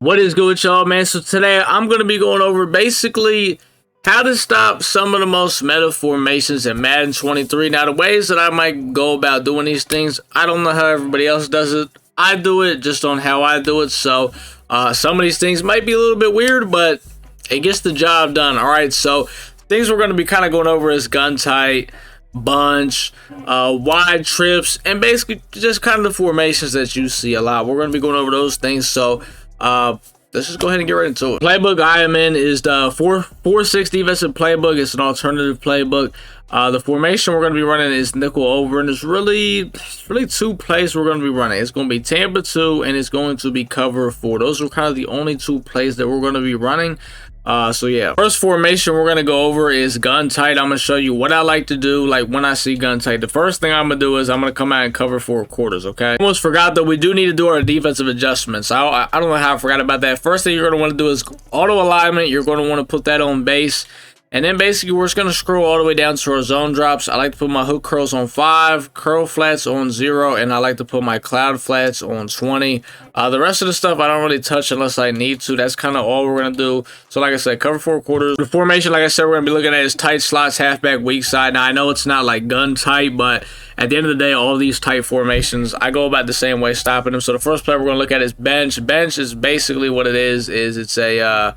What is good with y'all, man? So today I'm going to be going over basically how to stop some of the most meta formations in Madden 23. Now, the ways that I might go about doing these things, I don't know how everybody else does it. I do it just on how I do it. So some of these things might be a little bit weird, but it gets the job done. All right, so things we're going to be kind of going over is gun tight, bunch, wide trips, and basically just kind of the formations that you see a lot. We're going to be going over those things. So let's just go ahead and get right into it. Playbook I am in is the 4-6 defensive playbook. It's an alternative playbook. The formation we're going to be running is nickel over, and there's really two plays we're going to be running. It's going to be Tampa 2 and it's going to be cover 4. Those are kind of the only two plays that we're going to be running. So yeah, first formation we're going to go over is gun tight. I'm going to show you what I like to do. Like when I see gun tight, the first thing I'm going to do is I'm going to come out and cover 4 quarters. Okay, almost forgot that we do need to do our defensive adjustments. I don't know how I forgot about that. First thing you're going to want to do is auto alignment. You're going to want to put that on base. And then basically we're just going to scroll all the way down to our zone drops. I like to put my hook curls on 5, curl flats on 0, and I like to put my cloud flats on 20. The rest of the stuff I don't really touch unless I need to. That's kind of all we're going to do. So like I said, cover 4 quarters. The formation, like I said, we're going to be looking at is tight slots, halfback, weak side. Now I know it's not like gun tight, but at the end of the day, all these tight formations, I go about the same way stopping them. So the first play we're going to look at is bench. Bench is basically what it is it's a...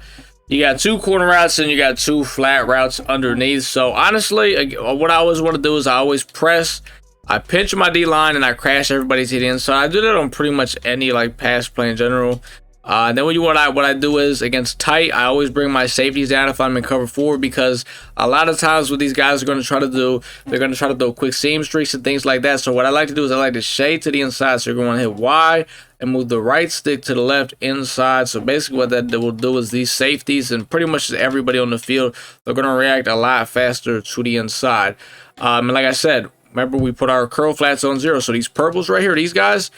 you got 2 corner routes and you got 2 flat routes underneath. So honestly, what I always want to do is I always press, I pinch my D line, and I crash everybody to the inside. I do that on pretty much any like pass play in general. Then what I do is against tight, I always bring my safeties down if I'm in cover 4, because a lot of times what these guys are going to try to do, they're going to try to throw quick seam streaks and things like that. So what I like to do is I like to shade to the inside. So you're going to hit Y and move the right stick to the left inside. So basically what that will do is these safeties and pretty much everybody on the field, they're going to react a lot faster to the inside. And like I said, remember we put our curl flats on 0. So these purples right here, these guys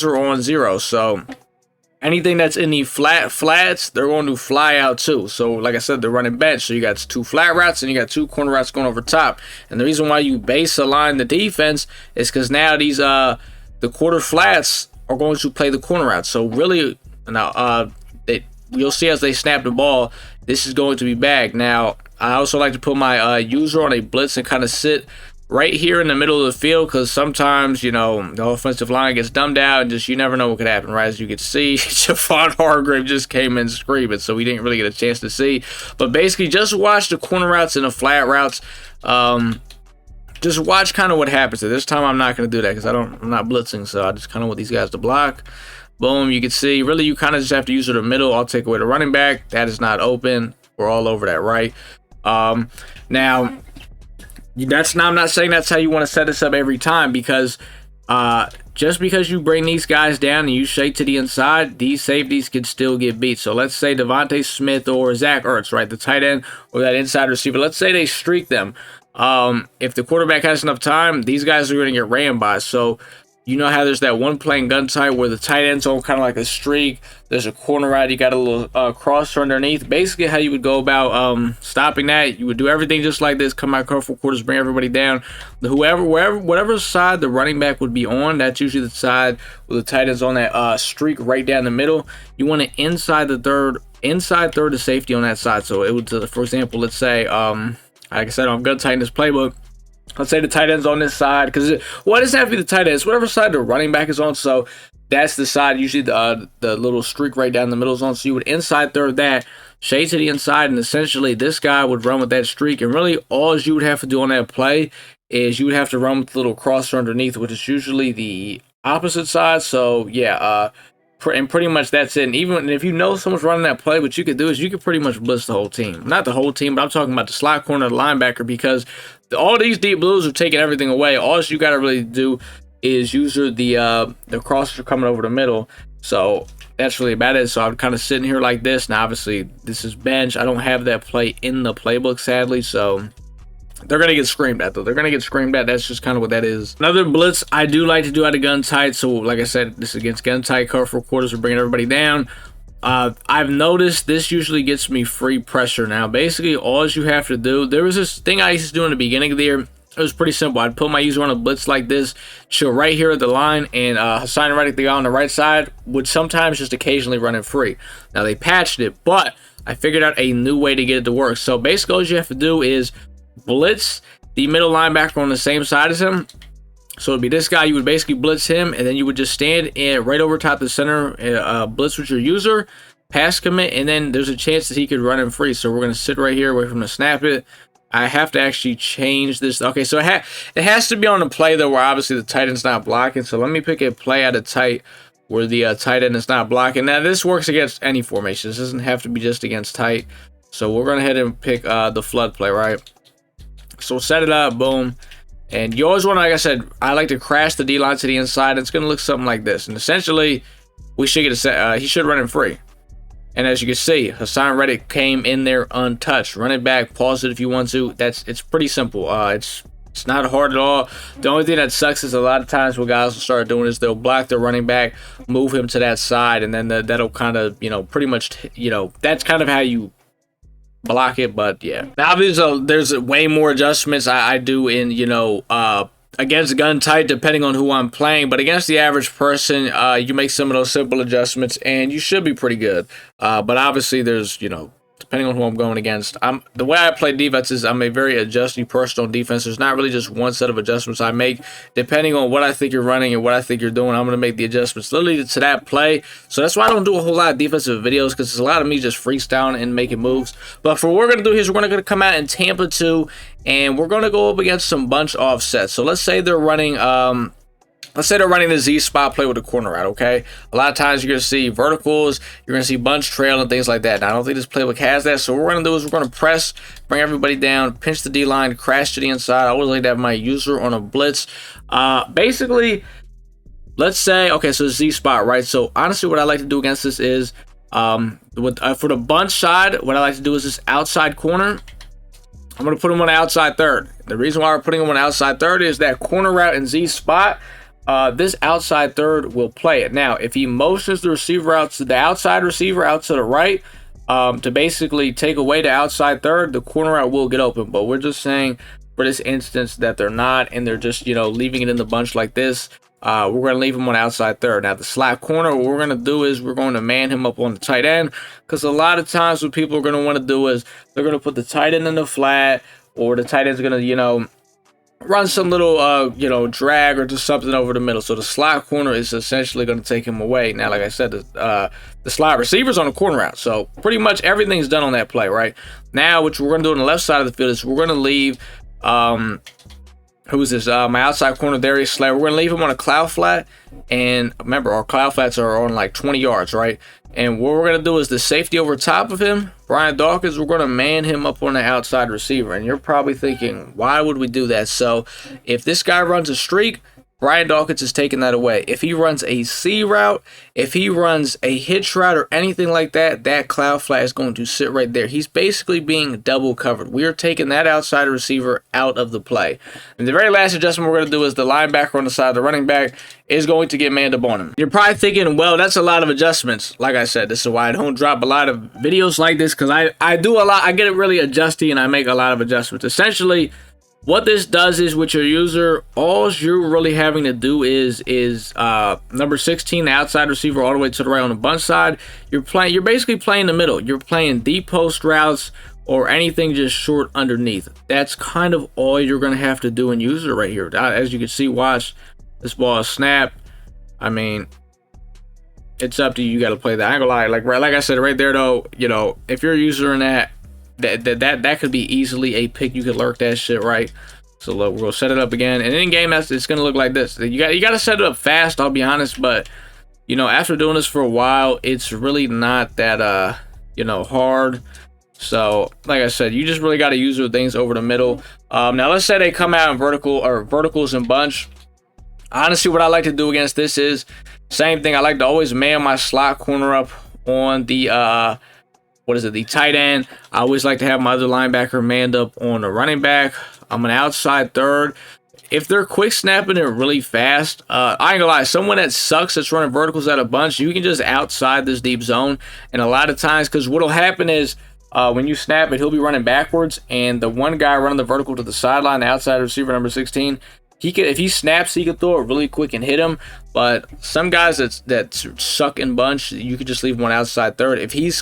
are on 0. So anything that's in the flats, they're going to fly out too. So like I said, they're running bench. So you got 2 flat routes and you got 2 corner routes going over top. And the reason why you base align the defense is because now these the quarter flats are going to play the corner route. So really, now you'll see as they snap the ball, this is going to be bagged. Now I also like to put my user on a blitz and kind of sit right here in the middle of the field, because sometimes, you know, the offensive line gets dumbed out and just you never know what could happen, right? As you can see, Javon Hargrave just came in screaming, so we didn't really get a chance to see. But basically, just watch the corner routes and the flat routes. Just watch kind of what happens. This time I'm not going to do that because I'm not blitzing, so I just kind of want these guys to block. Boom, you can see, really you kind of just have to use the middle. I'll take away the running back. That is not open. We're all over that, right? Now, I'm not saying that's how you want to set this up every time, because just because you bring these guys down and you shake to the inside, these safeties can still get beat. So let's say Devontae Smith or Zach Ertz, right, the tight end or that inside receiver, let's say they streak them. If the quarterback has enough time, these guys are going to get ran by. So you know how there's that one playing gun tight where the tight end's on kind of like a streak, there's a corner route, you got a little crosser underneath. Basically how you would go about stopping that, you would do everything just like this, come out, cover 4 quarters, bring everybody down. Whatever side the running back would be on, that's usually the side where the tight end's on that streak right down the middle. You want to inside third to safety on that side. So it would, for example, let's say like I said, on gun tight in this playbook, let's say the tight end's on this side, because it doesn't have to be the tight end, it's whatever side the running back is on. So that's the side usually the little streak right down the middle is on. So you would inside third that, shade to the inside, and essentially this guy would run with that streak. And really all you would have to do on that play is you would have to run with the little crosser underneath, which is usually the opposite side. So yeah, and pretty much that's it. And even if you know someone's running that play, what you could do is you could pretty much blitz the whole team. Not the whole team, but I'm talking about the slot corner, the linebacker, because all these deep blues are taking everything away. All you got to really do is use the crosser coming over the middle. So that's really about it. So I'm kind of sitting here like this. Now, obviously, this is bench. I don't have that play in the playbook, sadly. So they're going to get screamed at, though. They're going to get screamed at. That's just kind of what that is. Another blitz I do like to do out of gun tight. So, like I said, this is against gun tight, cover 4 quarters. We're bringing everybody down. I've noticed this usually gets me free pressure. Now, basically, all you have to do, there was this thing I used to do in the beginning of the year. It was pretty simple. I'd put my user on a blitz like this, chill right here at the line, and Hassan Reddick, the guy on the right side, would sometimes just occasionally run it free. Now, they patched it, but I figured out a new way to get it to work. So basically, all you have to do is blitz the middle linebacker on the same side as him. So it'd be this guy. You would basically blitz him, and then you would just stand in right over top the center, blitz with your user, pass commit, and then there's a chance that he could run him free. So we're going to sit right here, wait for him to snap it. I have to actually change this. Okay, so it has to be on a play, though, where obviously the tight end's not blocking. So let me pick a play out of tight where the tight end is not blocking. Now, this works against any formation. This doesn't have to be just against tight. So we're going to head and pick the flood play, right? So set it up, boom. And you always want to, like I said, I like to crash the D-line to the inside. It's going to look something like this. And essentially, we should get a set. He should run him free. And as you can see, Hassan Reddick came in there untouched. Run it back, pause it if you want to. It's pretty simple. It's not hard at all. The only thing that sucks is a lot of times what guys will start doing is they'll block their running back, move him to that side, and then that'll kind of, pretty much, that's kind of how you block it. But yeah, now there's way more adjustments I do in, against gun tight, depending on who I'm playing. But against the average person, you make some of those simple adjustments and you should be pretty good. But obviously there's, depending on who I'm going against. The way I play defense is I'm a very adjusting person on defense. There's not really just one set of adjustments I make. Depending on what I think you're running and what I think you're doing, I'm going to make the adjustments literally to that play. So that's why I don't do a whole lot of defensive videos, because it's a lot of me just freestyling and making moves. But for what we're going to do here is we're going to come out in Tampa 2, and we're going to go up against some bunch offsets. So let's say they're running the Z spot play with the corner out, okay? A lot of times you're going to see verticals, you're going to see bunch trail and things like that. Now, I don't think this playbook has that, so what we're going to do is we're going to press, bring everybody down, pinch the D-line, crash to the inside. I always like to have my user on a blitz. Basically, let's say, okay, so Z spot, right? So, honestly, what I like to do against this is, for the bunch side, what I like to do is this outside corner. I'm going to put him on the outside third. The reason why we're putting him on the outside third is that corner route in Z spot, this outside third will play it. Now, if he motions the receiver out to the outside receiver out to the right, to basically take away the outside third, the corner route will get open. But we're just saying for this instance that they're not, and they're just, leaving it in the bunch like this. We're going to leave him on the outside third. Now, the slot corner, what we're going to do is we're going to man him up on the tight end, because a lot of times what people are going to want to do is they're going to put the tight end in the flat, or the tight end's going to, run some little, drag or just something over the middle. So the slot corner is essentially going to take him away. Now, like I said, the slot receiver's on the corner route. So pretty much everything's done on that play, right? Now, what we're going to do on the left side of the field is we're going to leave, who's this? My outside corner, Darius Slayer. We're going to leave him on a cloud flat. And remember, our cloud flats are on like 20 yards, right? And what we're going to do is the safety over top of him, Brian Dawkins, we're going to man him up on the outside receiver. And you're probably thinking, why would we do that? So if this guy runs a streak, Brian Dawkins is taking that away. If he runs a C route, if he runs a hitch route or anything like that, that cloud flat is going to sit right there. He's basically being double covered. We are taking that outside receiver out of the play. And the very last adjustment we're going to do is the linebacker on the side of the running back is going to get manned up on him. You're probably thinking, well, that's a lot of adjustments. Like I said, this is why I don't drop a lot of videos like this, because I do a lot. I get it really adjusty and I make a lot of adjustments. Essentially, what this does is with your user, all you're really having to do is number 16, the outside receiver, all the way to the right on the bunch side. You're basically playing the middle. You're playing deep post routes or anything just short underneath. That's kind of all you're going to have to do in user right here. As you can see, watch this ball is snapped. I mean, it's up to you. You got to play that. I ain't gonna lie. Like I said right there, though, if you're a user in that could be easily a pick. You could lurk that shit, right? So look, we'll set it up again, and in game it's gonna look like this. You got to set it up fast, I'll be honest, but after doing this for a while, it's really not that hard. So like I said, you just really got to use the things over the middle. Now let's say they come out in verticals and bunch. Honestly, what I like to do against this is same thing. I like to always man my slot corner up on the the tight end. I always like to have my other linebacker manned up on the running back. I'm an outside third. If they're quick snapping it really fast, I ain't gonna lie, someone that sucks that's running verticals at a bunch, you can just outside this deep zone. And a lot of times, because what'll happen is when you snap it, he'll be running backwards, and the one guy running the vertical to the sideline, the outside receiver number 16, he could, if he snaps, he could throw it really quick and hit him. But some guys that suck in bunch, you could just leave one outside third. If he's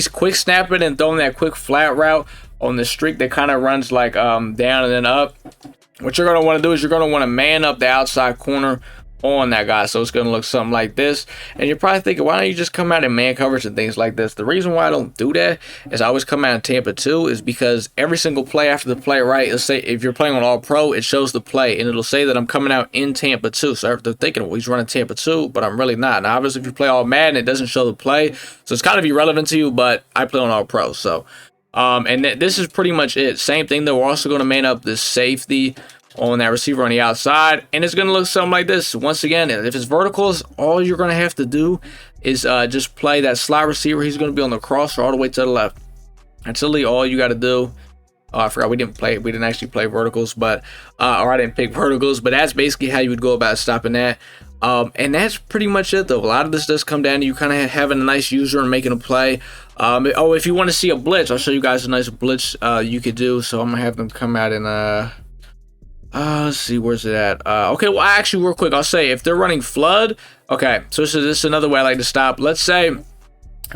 quick snapping and throwing that quick flat route on the streak that kind of runs like down and then up, what you're gonna want to do is you're gonna want to man up the outside corner on that guy, so it's going to look something like this. And you're probably thinking, why don't you just come out in man coverage and things like this? The reason why I don't do that is I always come out in Tampa 2 is because every single play after the play, right, let's say if you're playing on All Pro, it shows the play and it'll say that I'm coming out in Tampa 2. So they're thinking, well, he's running Tampa 2, but I'm really not. Now obviously if you play all Madden, it doesn't show the play, so it's kind of irrelevant to you, but I play on All Pro. So and this is pretty much it. Same thing though, we're also going to man up this safety on that receiver on the outside, and it's going to look something like this. Once again, if it's verticals, all you're going to have to do is just play that slot receiver. He's going to be on the crosser all the way to the left. That's literally all you got to do. I forgot we didn't actually play verticals, but or I didn't pick verticals, but that's basically how you would go about stopping that. And that's pretty much it though. A lot of this does come down to you kind of having a nice user and making a play. If you want to see a blitz, I'll show you guys a nice blitz you could do. So I'm gonna have them come out and let's see, where's it at? Okay, well, actually, real quick, I'll say if they're running flood, okay, so this is another way I like to stop. Let's say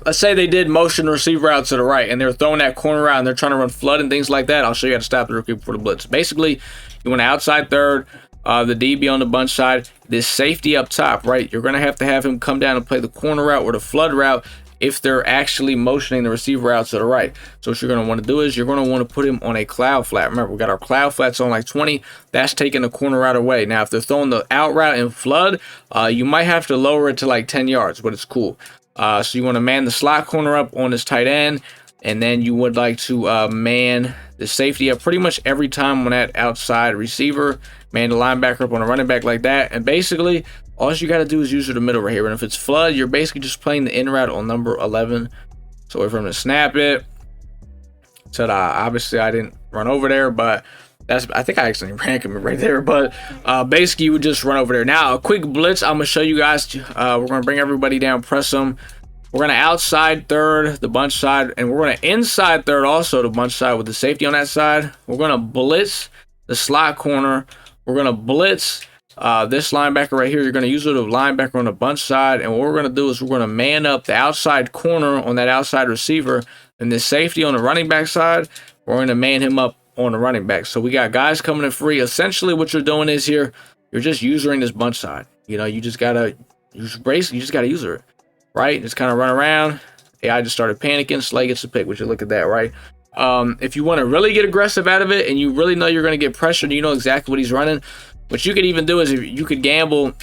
they did motion receiver out to the right and they're throwing that corner out and they're trying to run flood and things like that. I'll show you how to stop the rookie before the blitz. Basically, you want to outside third, the DB on the bunch side, this safety up top, right? You're going to have him come down and play the corner route or the flood route if they're actually motioning the receiver out to the right. So what you're going to want to do is you're going to want to put him on a cloud flat. Remember, we got our cloud flats on like 20. That's taking the corner route away. Now, if they're throwing the out route in flood, you might have to lower it to like 10 yards, but it's cool. So you want to man the slot corner up on this tight end, and then you would like to man the safety up pretty much every time on that outside receiver, man the linebacker up on a running back like that, and basically all you got to do is use the middle right here. And if it's flood, you're basically just playing the in route on number 11. So if I'm going to snap it, so obviously I didn't run over there, but I think I actually ran him right there. But basically you would just run over there. Now a quick blitz, I'm going to show you guys. We're going to bring everybody down, press them. We're going to outside third, the bunch side, and we're going to inside third also, the bunch side with the safety on that side. We're going to blitz the slot corner. We're going to blitz this linebacker right here. You're going to use the linebacker on the bunch side, and what we're going to do is we're going to man up the outside corner on that outside receiver, and this safety on the running back side, we're going to man him up on the running back. So we got guys coming in free. Essentially what you're doing is here, you're just using this bunch side. You know, you just gotta use brace, you just gotta use it, right? Just kind of run around. I just started panicking. Slay gets the pick. Would you look at that, right? If you want to really get aggressive out of it and you really know you're going to get pressured, you know exactly what he's running. What you could even do is if you could gamble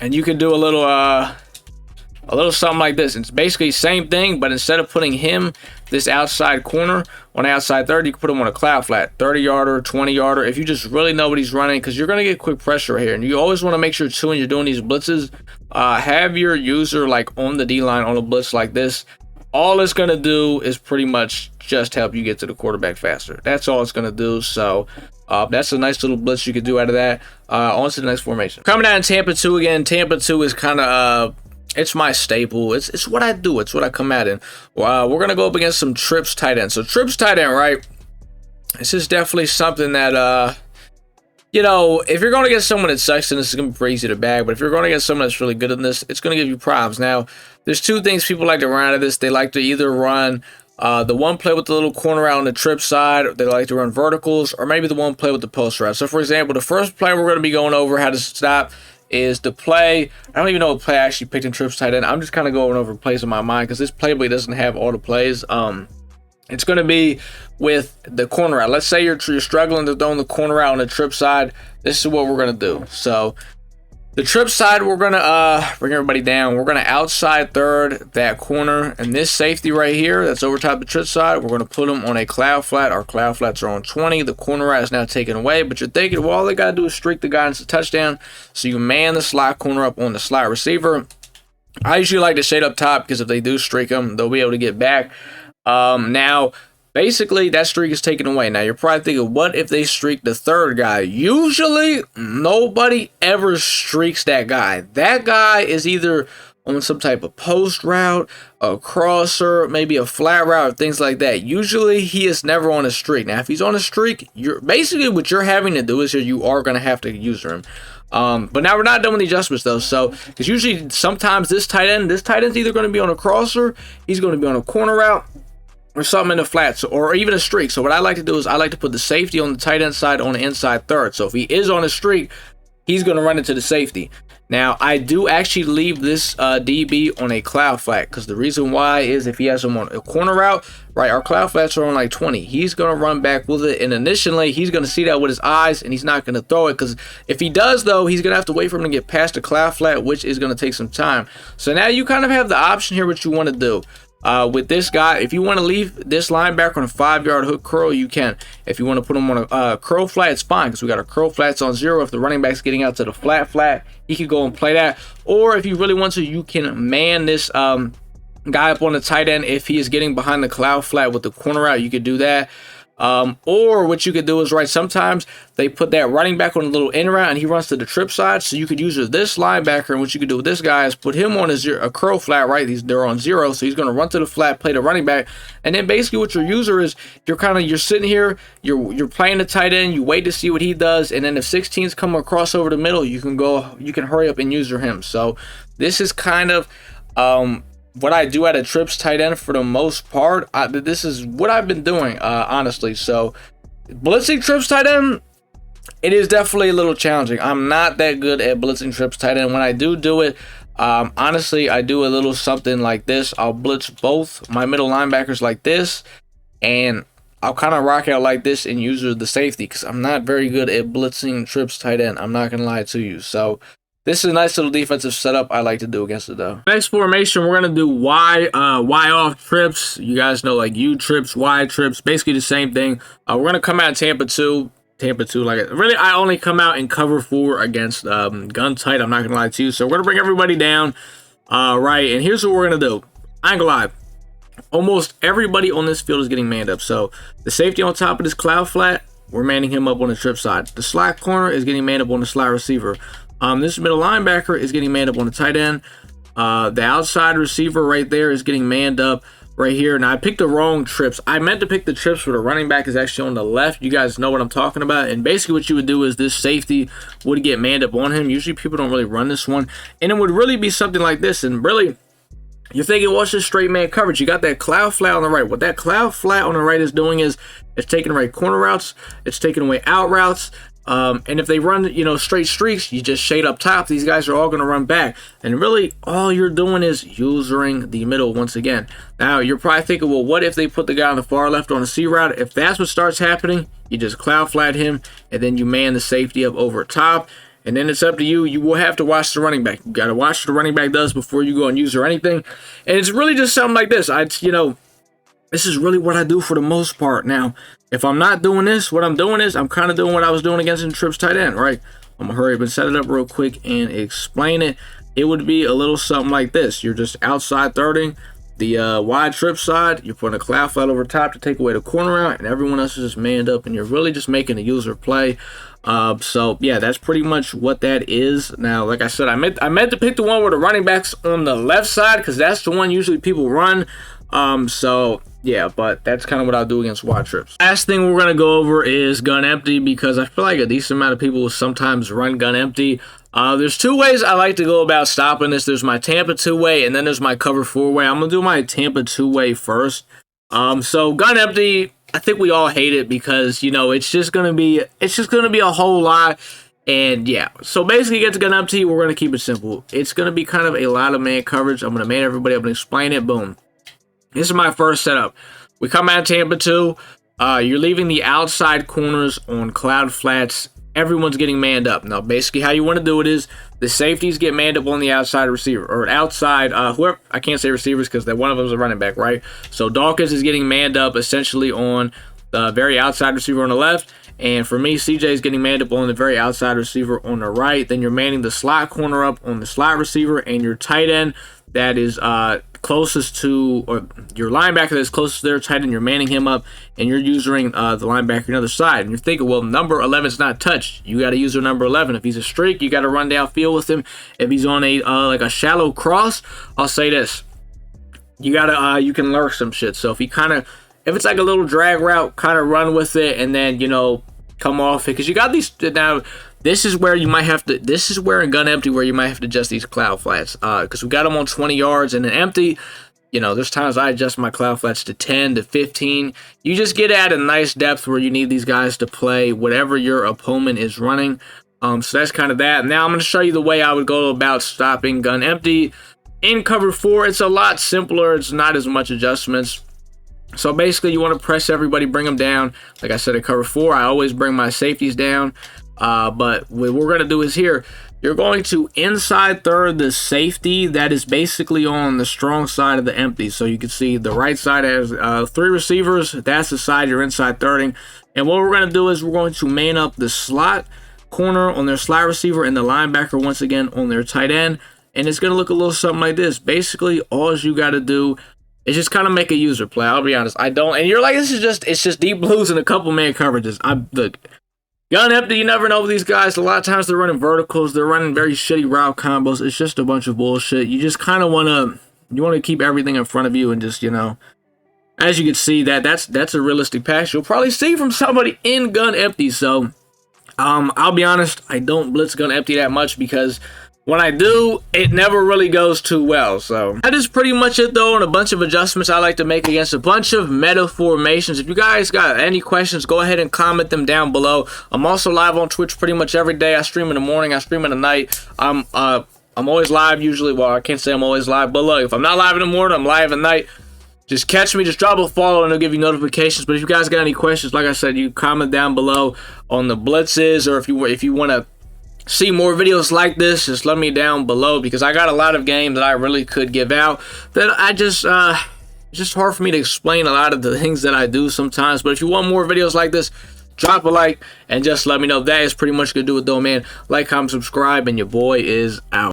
and you could do a little something like this. It's basically the same thing, but instead of putting him this outside corner on the outside third, you can put him on a cloud flat, 30-yarder, 20-yarder. If you just really know what he's running, because you're going to get quick pressure here. And you always want to make sure, too, when you're doing these blitzes, have your user like on the D-line on a blitz like this. All it's going to do is pretty much just help you get to the quarterback faster. That's all it's going to do. So that's a nice little blitz you could do out of that. On to the next formation. Coming down Tampa 2 again. Tampa 2 is kind of... it's my staple. It's what I do. It's what I come at in. We're going to go up against some trips tight end. So trips tight end, right? This is definitely something that, you know, if you're going to get someone that sucks in this, it's going to be pretty easy to bag. But if you're going to get someone that's really good in this, it's going to give you problems. Now, there's two things people like to run out of this. They like to either run the one play with the little corner out on the trip side. They like to run verticals, or maybe the one play with the post route. So, for example, the first play we're going to be going over how to stop is the play. I don't even know what play I actually picked in trips tight end. I'm just kind of going over plays in my mind because this playbook doesn't have all the plays. It's going to be with the corner out. Let's say you're struggling to throw the corner out on the trip side. This is what we're going to do. So the trip side, we're going to bring everybody down. We're going to outside third that corner, and this safety right here that's over top the trip side, we're going to put them on a cloud flat. Our cloud flats are on 20. The corner out is now taken away, but you're thinking, well, all they got to do is streak the guy into a touchdown. So you man the slot corner up on the slot receiver. I usually like to shade up top because if they do streak them, they'll be able to get back. Now, basically, that streak is taken away. Now, you're probably thinking, what if they streak the third guy? Usually, nobody ever streaks that guy. That guy is either on some type of post route, a crosser, maybe a flat route, things like that. Usually he is never on a streak. Now if he's on a streak, you're basically what you're having to do is you are going to have to use him. But now we're not done with the adjustments though. So because usually sometimes this tight end's either going to be on a crosser, he's going to be on a corner route, or something in the flats, or even a streak. So what I like to do is I like to put the safety on the tight end side on the inside third. So if he is on a streak, he's going to run into the safety. Now, I do actually leave this DB on a cloud flat, because the reason why is if he has him on a corner route, right, our cloud flats are on like 20. He's going to run back with it, and initially, he's going to see that with his eyes, and he's not going to throw it, because if he does, though, he's going to have to wait for him to get past the cloud flat, which is going to take some time. So now you kind of have the option here what you want to do. With this guy, if you want to leave this linebacker on a 5-yard hook curl, you can. If you want to put him on a curl flat, it's fine, because we got our curl flats on 0. If the running back's getting out to the flat, he can go and play that. Or if you really want to, you can man this guy up on the tight end. If he is getting behind the cloud flat with the corner out, you could do that. Or what you could do is, right, sometimes they put that running back on a little in route and he runs to the trip side, so you could use this linebacker, and what you could do with this guy is put him on a curl flat, right? They're on 0, so he's going to run to the flat, play the running back, and then basically what your user is, you're sitting here, you're playing the tight end, you wait to see what he does, and then if 16s come across over the middle, you can hurry up and user him. So this is kind of what I do at a trips tight end for the most part. This is what I've been doing, honestly. So blitzing trips tight end, it is definitely a little challenging. I'm not that good at blitzing trips tight end. When I do it, honestly, I do a little something like this. I'll blitz both my middle linebackers like this, and I'll kind of rock out like this and use the safety, because I'm not very good at blitzing trips tight end. I'm not gonna lie to you. So this is a nice little defensive setup I like to do against it, though. Next formation, we're going to do Y off trips. You guys know, like U trips, Y trips, basically the same thing. We're going to come out in Tampa 2, like, really, I only come out in cover 4 against gun tight. I'm not going to lie to you. So we're going to bring everybody down, right, and here's what we're going to do. I ain't going to lie. Almost everybody on this field is getting manned up. So the safety on top of this cloud flat, we're manning him up on the trip side. The slot corner is getting manned up on the slot receiver. This middle linebacker is getting manned up on the tight end. The outside receiver right there is getting manned up right here. Now, I picked the wrong trips. I meant to pick the trips where the running back is actually on the left. You guys know what I'm talking about. And basically what you would do is this safety would get manned up on him. Usually people don't really run this one. And it would really be something like this. And really, you're thinking, what's this straight man coverage? You got that cloud flat on the right. What that cloud flat on the right is doing is it's taking away corner routes. It's taking away out routes. And if they run, straight streaks, you just shade up top. These guys are all going to run back. And really, all you're doing is using the middle once again. Now, you're probably thinking, well, what if they put the guy on the far left on the C route? If that's what starts happening, you just cloud flat him, and then you man the safety up over top. And then it's up to you. You will have to watch the running back. You got to watch what the running back does before you go and use or anything. And it's really just something like this. This is really what I do for the most part. Now, if I'm not doing this, what I'm doing is I'm kind of doing what I was doing against the trips tight end, right? I'm going to hurry up and set it up real quick and explain it. It would be a little something like this. You're just outside thirding the wide trip side. You're putting a cloud flat over top to take away the corner out, and everyone else is just manned up, and you're really just making the user play. So yeah, that's pretty much what that is. Now, like I said, I meant to pick the one where the running back's on the left side, because that's the one usually people run. So yeah, but that's kind of what I'll do against wide trips. Last thing we're going to go over is gun empty, because I feel like a decent amount of people will sometimes run gun empty. There's 2 ways I like to go about stopping this. There's my Tampa 2-way, and then there's my cover 4-way. I'm going to do my Tampa 2-way first. So gun empty, I think we all hate it, because, it's just going to be a whole lot. And yeah, so basically get the gun empty. We're going to keep it simple. It's going to be kind of a lot of man coverage. I'm going to man everybody up and explain it. Boom. This is my first setup. We come out of Tampa 2. You're leaving the outside corners on cloud flats. Everyone's getting manned up. Now, basically how you want to do it is the safeties get manned up on the outside receiver, or outside, whoever, I can't say receivers because one of them is a running back, right? So Dawkins is getting manned up essentially on the very outside receiver on the left. And for me, CJ is getting manned up on the very outside receiver on the right. Then you're manning the slot corner up on the slot receiver, and your tight end that is closest to, or your linebacker that's closest to their tight end, you're manning him up, and you're using the linebacker on the other side. And you're thinking, well, number 11 is not touched. You got to use your number 11. If he's a streak, you got to run downfield with him. If he's on a like a shallow cross, I'll say this: you gotta you can lurk some shit. So if it's like a little drag route, kind of run with it, and then come off it, because you got these now. This is where you might have to. This is where in gun empty where you might have to adjust these cloud flats, because we got them on 20 yards and an empty. There's times I adjust my cloud flats to 10 to 15. You just get at a nice depth where you need these guys to play whatever your opponent is running. So that's kind of that. Now I'm going to show you the way I would go about stopping gun empty in cover 4. It's a lot simpler. It's not as much adjustments. So basically, you want to press everybody, bring them down. Like I said, in cover 4, I always bring my safeties down. But what we're going to do is here, you're going to inside third the safety that is basically on the strong side of the empty. So you can see the right side has 3 receivers. That's the side you're inside thirding. And what we're going to do is we're going to man up the slot corner on their slot receiver and the linebacker once again on their tight end. And it's going to look a little something like this. Basically, all you got to do is just kind of make a user play. I'll be honest. I don't. And you're like, it's just deep blues and a couple man coverages. Look. Gun empty, you never know with these guys. A lot of times they're running verticals. They're running very shitty route combos. It's just a bunch of bullshit. You just kind of want to keep everything in front of you and just, as you can see, that's a realistic pass you'll probably see from somebody in gun empty. So, I'll be honest, I don't blitz gun empty that much because when I do, it never really goes too well. So that is pretty much it though, and a bunch of adjustments I like to make against a bunch of meta formations. If you guys got any questions, go ahead and comment them down below. I'm also live on Twitch pretty much every day. I stream in the morning, I stream in the night. I'm always live usually. Well, I can't say I'm always live, but look, if I'm not live in the morning, I'm live at night. Just catch me, just drop a follow and it'll give you notifications. But if you guys got any questions, like I said, you comment down below on the blitzes, or if you want to see more videos like this, just let me down below, because I got a lot of games that I really could give out that I just it's just hard for me to explain a lot of the things that I do sometimes. But if you want more videos like this, drop a like and just let me know. That is pretty much gonna do it though, man. Like, comment, subscribe, and your boy is out.